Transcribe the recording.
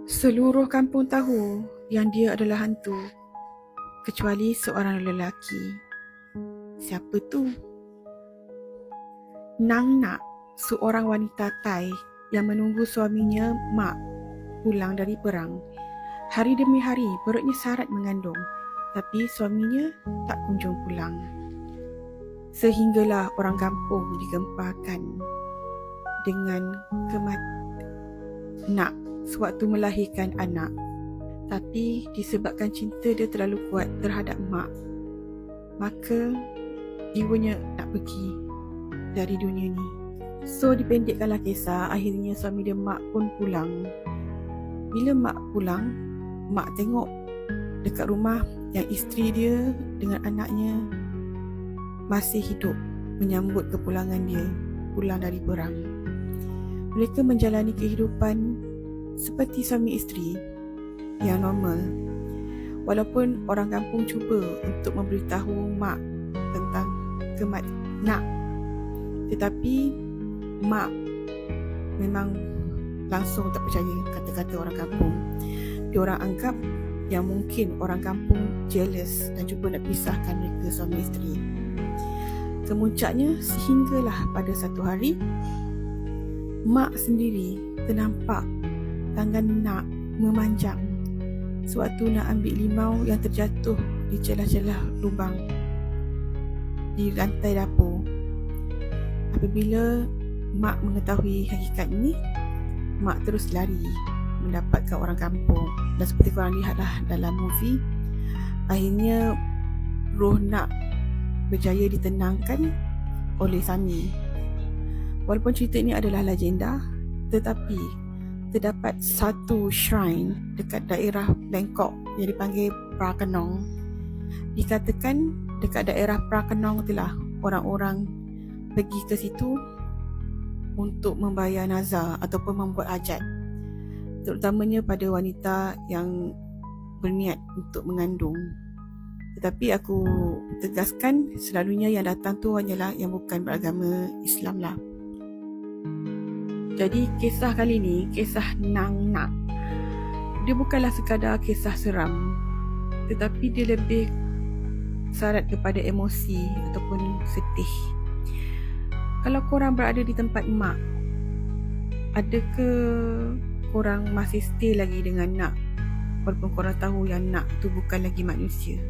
Seluruh kampung tahu yang dia adalah hantu, kecuali seorang lelaki. Siapa tu? Nang Nak, seorang wanita Thai yang menunggu suaminya Mak pulang dari perang. Hari demi hari perutnya sarat mengandung, tapi suaminya tak kunjung pulang. Sehinggalah orang kampung digemparkan dengan Nak sewaktu melahirkan anak. Tapi disebabkan cinta dia terlalu kuat terhadap Mak, maka jiwanya nak pergi dari dunia ni. So dipendekkanlah kisah, akhirnya suami dia Mak pun pulang. Bila Mak pulang, Mak tengok dekat rumah yang isteri dia dengan anaknya masih hidup menyambut kepulangan dia pulang dari perang. Mereka menjalani kehidupan seperti suami isteri yang normal. Walaupun orang kampung cuba untuk memberitahu Mak tentang Nak, tetapi Mak memang langsung tak percaya kata-kata orang kampung. Diorang anggap yang mungkin orang kampung jealous dan cuba nak pisahkan mereka suami isteri. Kemuncaknya sehinggalah pada satu hari Mak sendiri ternampak tangan Nak memanjang sewaktu nak ambil limau yang terjatuh di celah-celah lubang di lantai dapur. Apabila Mak mengetahui hakikat ini, Mak terus lari mendapatkan orang kampung. Dan seperti korang lihatlah dalam movie, akhirnya roh Nak berjaya ditenangkan oleh Sami. Walaupun cerita ini adalah legenda, tetapi terdapat satu shrine dekat daerah Bangkok yang dipanggil Prakanong. Dikatakan dekat daerah Prakanong itulah orang-orang pergi ke situ untuk membayar nazar ataupun membuat hajat, terutamanya pada wanita yang berniat untuk mengandung. Tetapi aku tegaskan, selalunya yang datang tu hanyalah yang bukan beragama Islam lah. Jadi kisah kali ni, kisah Nang Nak, dia bukanlah sekadar kisah seram, tetapi dia lebih syarat kepada emosi ataupun sedih. Kalau korang berada di tempat Mak, adakah korang masih stay lagi dengan Nak walaupun korang tahu yang Nak tu bukan lagi manusia?